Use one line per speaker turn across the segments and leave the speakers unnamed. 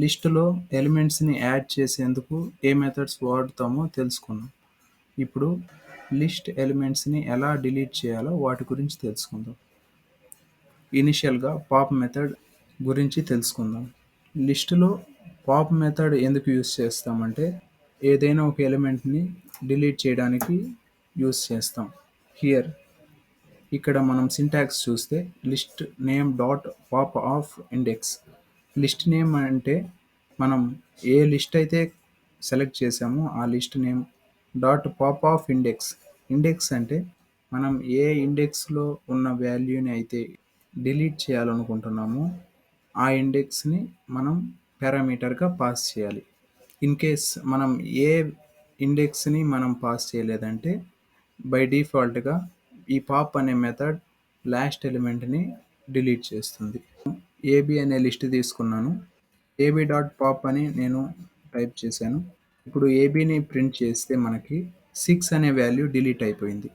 లిస్టులో ఎలిమెంట్స్ని యాడ్ చేసేందుకు ఏ మెథడ్స్ వాడుతామో తెలుసుకుందాం. ఇప్పుడు లిస్ట్ ఎలిమెంట్స్ని ఎలా డిలీట్ చేయాలో వాటి గురించి తెలుసుకుందాం. ఇనిషియల్గా పాప్ మెథడ్ గురించి తెలుసుకుందాం. లిస్టులో పాప్ మెథడ్ ఎందుకు యూస్ చేస్తామంటే ఏదైనా ఒక ఎలిమెంట్ని డిలీట్ చేయడానికి యూస్ చేస్తాం. ఇక్కడ మనం సింటాక్స్ చూస్తే list name dot pop of index. List name అంటే మనం ఏ లిస్ట్ అయితే సెలెక్ట్ చేసామో ఆ list name dot pop of index. Index అంటే మనం ఏ ఇండెక్స్లో ఉన్న వాల్యూని అయితే డిలీట్ చేయాలనుకుంటున్నామో ఆ ఇండెక్స్ని మనం పారామీటర్గా పాస్ చేయాలి. ఇన్ కేస్ మనం ఏ ఇండెక్స్ని మనం పాస్ చేయలేదంటే బై డిఫాల్ట్గా ఈ పాప్ అనే మెథడ్ లాస్ట్ ఎలిమెంట్ని డిలీట్ చేస్తుంది. ఏబి అనే లిస్ట్ తీసుకున్నాను. ఏబి డాట్ పాప్ అని నేను టైప్ చేశాను. ఇప్పుడు ఏబిని ప్రింట్ చేస్తే మనకి 6 అనే వాల్యూ డిలీట్ అయిపోయింది.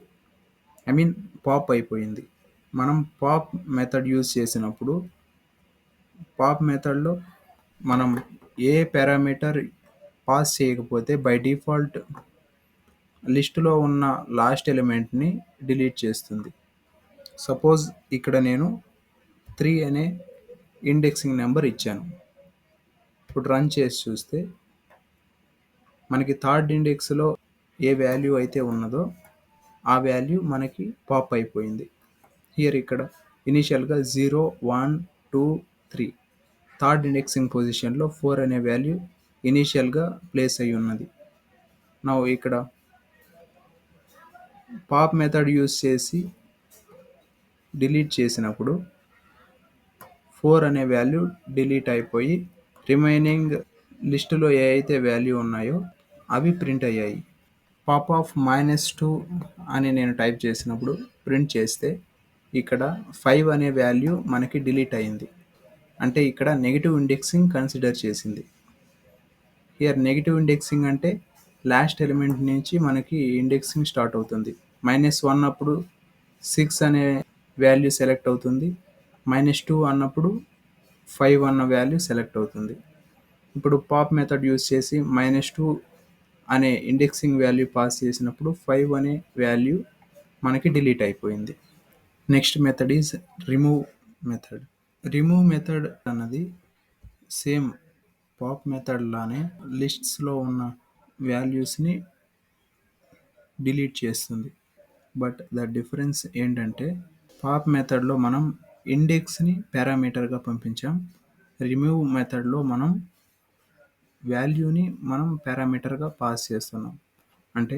పాప్ అయిపోయింది. మనం పాప్ మెథడ్ యూజ్ చేసినప్పుడు పాప్ మెథడ్లో మనం ఏ పారామీటర్ పాస్ చేయకపోతే బై డిఫాల్ట్ లిస్టులో ఉన్న లాస్ట్ ఎలిమెంట్ని డిలీట్ చేస్తుంది. సపోజ్ ఇక్కడ నేను 3 అనే ఇండెక్సింగ్ నెంబర్ ఇచ్చాను. ఇప్పుడు రన్ చేసి చూస్తే మనకి థర్డ్ ఇండెక్స్లో ఏ వాల్యూ అయితే ఉన్నదో ఆ వాల్యూ మనకి పాప్ అయిపోయింది. ఇక్కడ ఇనిషియల్గా 0, 1, 2, 3 థర్డ్ ఇండెక్సింగ్ పొజిషన్లో 4 అనే వాల్యూ ఇనిషియల్గా ప్లేస్ అయి ఉన్నది. నా ఇక్కడ పాప్ మెథడ్ యూస్ చేసి డిలీట్ చేసినప్పుడు 4 అనే వాల్యూ డిలీట్ అయిపోయి రిమైనింగ్ లిస్టులో ఏ అయితే వాల్యూ ఉన్నాయో అవి ప్రింట్ అయ్యాయి. పాప్ ఆఫ్ -2 అని నేను టైప్ చేసినప్పుడు ప్రింట్ చేస్తే ఇక్కడ 5 అనే వాల్యూ మనకి డిలీట్ అయింది. అంటే ఇక్కడ నెగిటివ్ ఇండెక్సింగ్ కన్సిడర్ చేసింది. నెగిటివ్ ఇండెక్సింగ్ అంటే లాస్ట్ ఎలిమెంట్ నుంచి మనకి ఇండెక్సింగ్ స్టార్ట్ అవుతుంది. -1 అప్పుడు 6 అనే వాల్యూ సెలెక్ట్ అవుతుంది. -2 అన్నప్పుడు 5 అన్న వాల్యూ సెలెక్ట్ అవుతుంది. ఇప్పుడు పాప్ మెథడ్ యూస్ చేసి -2 అనే ఇండెక్సింగ్ వాల్యూ పాస్ చేసినప్పుడు 5 అనే వాల్యూ మనకి డిలీట్ అయిపోయింది. Next method is remove method. Remove method అన్నది సేమ్ పాప్ మెథడ్ లానే లిస్ట్స్లో ఉన్న వాల్యూస్ని డిలీట్ చేస్తుంది. బట్ ద డిఫరెన్స్ ఏంటంటే పాప్ మెథడ్లో మనం ఇండెక్స్ని పారామీటర్గా పంపించాం. రిమూవ్ మెథడ్లో మనం వాల్యూని మనం పారామీటర్గా పాస్ చేస్తున్నాం. అంటే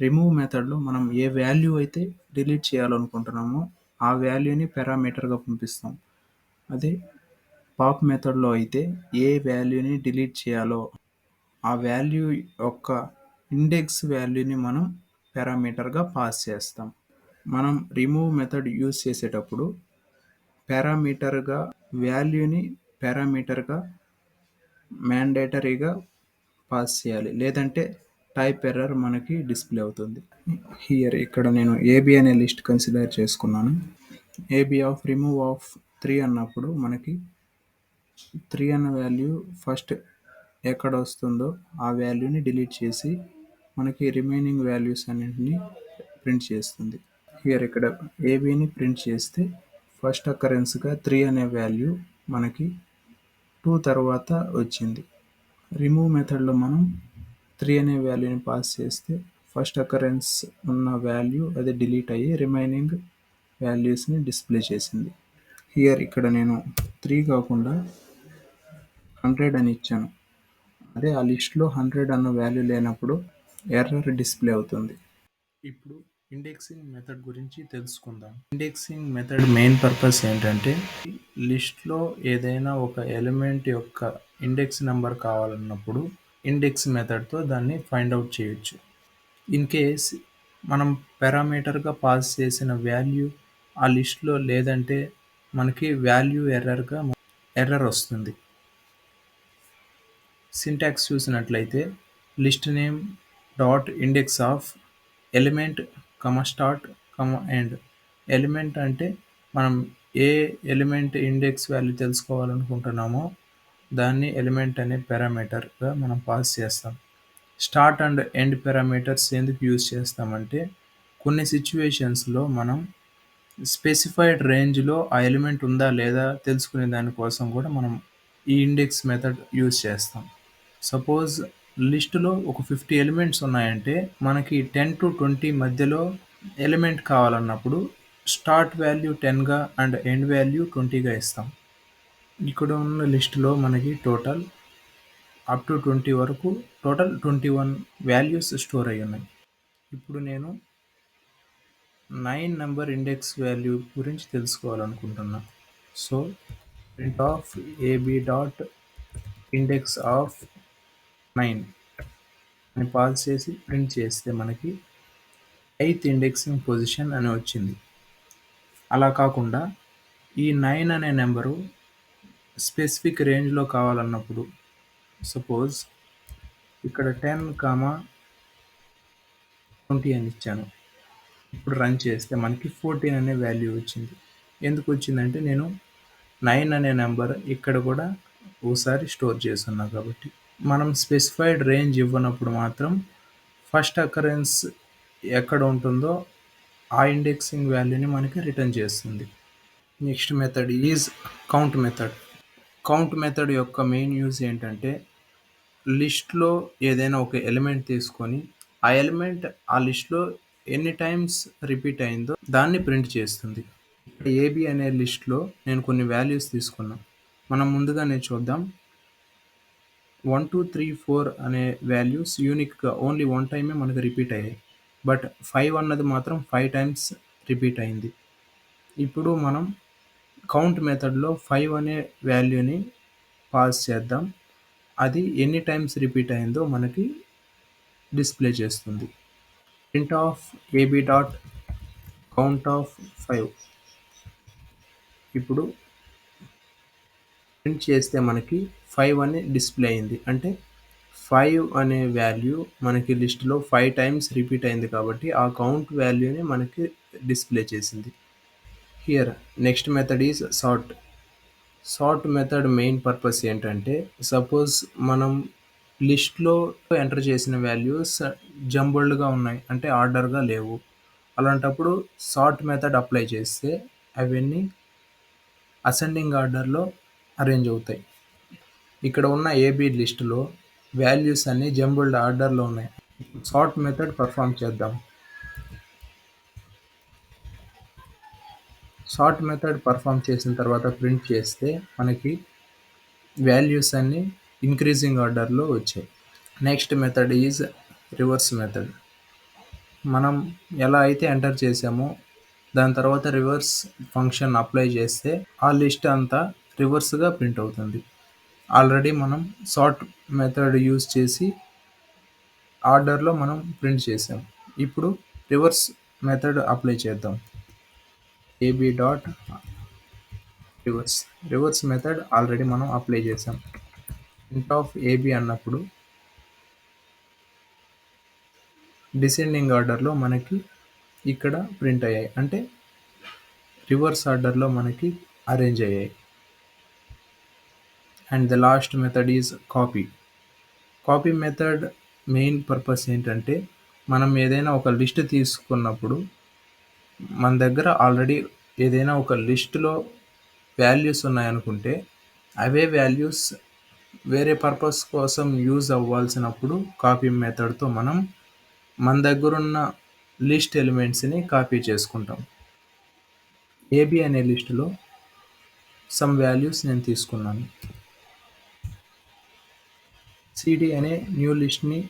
రిమూవ్ మెథడ్లో మనం ఏ వాల్యూ అయితే డిలీట్ చేయాలనుకుంటున్నామో ఆ వాల్యూని పారామీటర్గా పంపిస్తాం. అదే పాప్ మెథడ్లో అయితే ఏ వాల్యూని డిలీట్ చేయాలో ఆ వాల్యూ యొక్క ఇండెక్స్ వాల్యూని మనం పారామీటర్గా పాస్ చేస్తాం. మనం రిమూవ్ మెథడ్ యూజ్ చేసేటప్పుడు పారామీటర్గా వాల్యూని పారామీటర్గా మ్యాండేటరీగా పాస్ చేయాలి, లేదంటే టైప్ ఎర్రర్ మనకి డిస్ప్లే అవుతుంది. ఇక్కడ నేను ఏబి అనే లిస్ట్ కన్సిడర్ చేసుకున్నాను. ఏబి ఆఫ్ రిమూవ్ ఆఫ్ 3 అన్నప్పుడు మనకి 3 అన్న వాల్యూ ఫస్ట్ ఎక్కడ వస్తుందో ఆ వాల్యూని డిలీట్ చేసి మనకి రిమైనింగ్ వాల్యూస్ అన్నింటినీ ప్రింట్ చేస్తుంది. ఇక్కడ ఏబిని ప్రింట్ చేస్తే ఫస్ట్ అకరెన్స్గా 3 అనే వాల్యూ మనకి 2 తర్వాత వచ్చింది. రిమూవ్ మెథడ్లో మనం 3 అనే వాల్యూని పాస్ చేస్తే ఫస్ట్ అకరెన్స్ ఉన్న వాల్యూ అది డిలీట్ అయ్యి రిమైనింగ్ వాల్యూస్ని డిస్ప్లే చేసింది. ఇక్కడ నేను 3 కాకుండా 100 అని ఇచ్చాను. అదే ఆ లిస్ట్లో 100 అన్న వాల్యూ లేనప్పుడు ఎర్రర్ డిస్ప్లే అవుతుంది. ఇప్పుడు ఇండెక్సింగ్ మెథడ్ గురించి తెలుసుకుందాం. ఇండెక్సింగ్ మెథడ్ మెయిన్ పర్పస్ ఏంటంటే లిస్ట్లో ఏదైనా ఒక ఎలిమెంట్ యొక్క ఇండెక్స్ నెంబర్ కావాలన్నప్పుడు ఇండెక్స్ మెథడ్తో దాన్ని ఫైండ్ అవుట్ చేయొచ్చు. ఇన్ కేస్ మనం పారామీటర్గా పాస్ చేసిన వాల్యూ ఆ లిస్ట్లో లేదంటే మనకి వాల్యూ ఎర్రర్ వస్తుంది. సింటాక్స్ చూసినట్లయితే list name dot index of element start end. Element అంటే మనం ఏ ఎలిమెంట్ ఇండెక్స్ వాల్యూ తెలుసుకోవాలనుకుంటున్నామో దాన్ని ఎలిమెంట్ అనే పారామీటర్గా మనం పాస్ చేస్తాం. స్టార్ట్ అండ్ ఎండ్ పారామీటర్స్ ఎందుకు యూజ్ చేస్తామంటే కొన్ని సిచ్యువేషన్స్లో మనం స్పెసిఫైడ్ రేంజ్లో ఆ ఎలిమెంట్ ఉందా లేదా తెలుసుకునే దానికోసం కూడా మనం ఈ ఇండెక్స్ మెథడ్ యూజ్ చేస్తాం. సపోజ్ లిస్టులో ఒక 50 ఎలిమెంట్స్ ఉన్నాయంటే మనకి 10 to 20 మధ్యలో ఎలిమెంట్ కావాలన్నప్పుడు స్టార్ట్ వాల్యూ 10గా అండ్ ఎండ్ వాల్యూ 20గా ఇస్తాం. ఇక్కడ ఉన్న లిస్టులో మనకి టోటల్ అప్ టు 20 వరకు టోటల్ 21 వాల్యూస్ స్టోర్ అయ్యి ఉన్నాయి. ఇప్పుడు నేను 9 నెంబర్ ఇండెక్స్ వాల్యూ గురించి తెలుసుకోవాలనుకుంటున్నా. So print of AB dot index of 9 అని పాస్ చేసి ప్రింట్ చేస్తే మనకి 8th ఇండెక్సింగ్ పొజిషన్ అని వచ్చింది. అలా కాకుండా ఈ 9 అనే నెంబరు స్పెసిఫిక్ రేంజ్లో కావాలన్నప్పుడు సపోజ్ ఇక్కడ 10, 20 అని ఇచ్చాను. ఇప్పుడు రన్ చేస్తే మనకి 14 అనే వాల్యూ వచ్చింది. ఎందుకు వచ్చిందంటే నేను 9 అనే నెంబర్ ఇక్కడ కూడా ఓసారి స్టోర్ చేస్తున్నా కాబట్టి. మనం స్పెసిఫైడ్ రేంజ్ ఇవ్వనప్పుడు మాత్రం ఫస్ట్ అకరెన్స్ ఎక్కడ ఉంటుందో ఆ ఇండెక్సింగ్ వాల్యూని మనకి రిటర్న్ చేస్తుంది. Next method is count method. Count method యొక్క మెయిన్ యూజ్ ఏంటంటే లిస్ట్లో ఏదైనా ఒక ఎలిమెంట్ తీసుకొని ఆ ఎలిమెంట్ ఆ లిస్ట్లో ఎన్ని టైమ్స్ రిపీట్ అయిందో దాన్ని ప్రింట్ చేస్తుంది. ఏబి అనే లిస్ట్లో నేను కొన్ని వాల్యూస్ తీసుకున్నా. మనం ముందుగానే చూద్దాం. 1, 2, 3, 4 అనే వాల్యూస్ యూనిక్గా ఓన్లీ 1 టైమే మనకు రిపీట్ అయ్యాయి. బట్ 5 అన్నది మాత్రం 5 టైమ్స్ రిపీట్ అయింది. ఇప్పుడు మనం కౌంట్ మెథడ్లో 5 అనే వాల్యూని పాస్ చేద్దాం. అది ఎన్ని టైమ్స్ రిపీట్ అయిందో మనకి డిస్ప్లే చేస్తుంది. Print of AB dot count of 5 ఇప్పుడు ప్రింట్ చేస్తే మనకి 5 అని డిస్ప్లే అయింది. అంటే 5 అనే వాల్యూ మనకి లిస్టులో 5 టైమ్స్ రిపీట్ అయింది కాబట్టి ఆ కౌంట్ వాల్యూని మనకి డిస్ప్లే చేసింది. Here next method is sort. Sort method main purpose ఏంటంటే సపోజ్ మనం లిస్ట్లో ఎంటర్ చేసిన వాల్యూస్ జంబుల్డ్గా ఉన్నాయి, అంటే ఆర్డర్గా లేవు. అలాంటప్పుడు సార్ట్ మెథడ్ అప్లై చేస్తే అవన్నీ అసెండింగ్ ఆర్డర్లో అరేంజ్ అవుతాయి. ఇక్కడ ఉన్న ఏబి లిస్టులో వాల్యూస్ అన్ని జంబుల్డ్ ఆర్డర్లో ఉన్నాయి. సార్ట్ మెథడ్ పర్ఫామ్ చేద్దాం. సార్ట్ మెథడ్ పర్ఫామ్ చేసిన తర్వాత ప్రింట్ చేస్తే మనకి వాల్యూస్ అన్ని ఇంక్రీజింగ్ ఆర్డర్లో వచ్చాయి. Next method is reverse method. మనం ఎలా అయితే ఎంటర్ చేసామో దాని తర్వాత రివర్స్ ఫంక్షన్ అప్లై చేస్తే ఆ లిస్ట్ అంతా రివర్స్గా ప్రింట్ అవుతుంది. ఆల్రెడీ మనం సార్ట్ మెథడ్ యూజ్ చేసి ఆర్డర్లో మనం ప్రింట్ చేసాం. ఇప్పుడు రివర్స్ మెథడ్ అప్లై చేద్దాం. AB dot reverse method already మనం అప్లై చేసాం. ప్రింట్ ఆఫ్ ఏబి అన్నప్పుడు డిసెండింగ్ ఆర్డర్లో మనకి ఇక్కడ ప్రింట్ అయ్యాయి, అంటే రివర్స్ ఆర్డర్లో మనకి అరేంజ్ అయ్యాయి. And the last method is copy. Copy method main purpose ఏంటంటే మనం ఏదైనా ఒక లిస్ట్ తీసుకున్నప్పుడు మన దగ్గర ఆల్రెడీ ఏదైనా ఒక లిస్టులో వాల్యూస్ ఉన్నాయనుకుంటే అవే వాల్యూస్ వేరే పర్పస్ కోసం యూజ్ అవ్వాల్సినప్పుడు కాపీ మెథడ్తో మనం మన దగ్గరున్న లిస్ట్ ఎలిమెంట్స్ని కాపీ చేసుకుంటాం. ఏబి అనే లిస్టులో సమ్ వాల్యూస్ నేను తీసుకున్నాను. సిడి అనే న్యూ లిస్ట్ని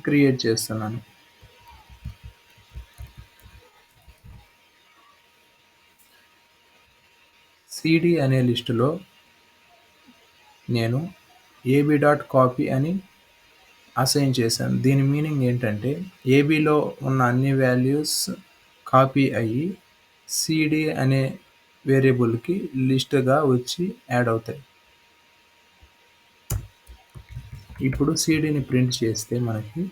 క్రియేట్ చేస్తున్నాను. సిడి అనే లిస్టులో నేను ఏబి డాట్ కాపీ అని అసైన్ చేశాను. దీని మీనింగ్ ఏంటంటే ఏబిలో ఉన్న అన్ని వాల్యూస్ కాపీ అయ్యి సిడి అనే వేరియబుల్కి లిస్ట్గా వచ్చి యాడ్ అవుతాయి. ఇప్పుడు సిడిని ప్రింట్ చేస్తే మనకి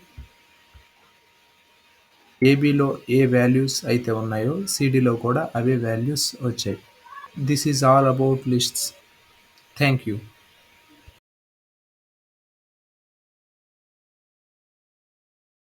ఏబిలో ఏ వాల్యూస్ అయితే ఉన్నాయో సిడిలో కూడా అవే వాల్యూస్ వచ్చాయి. This is all about lists. Thank you.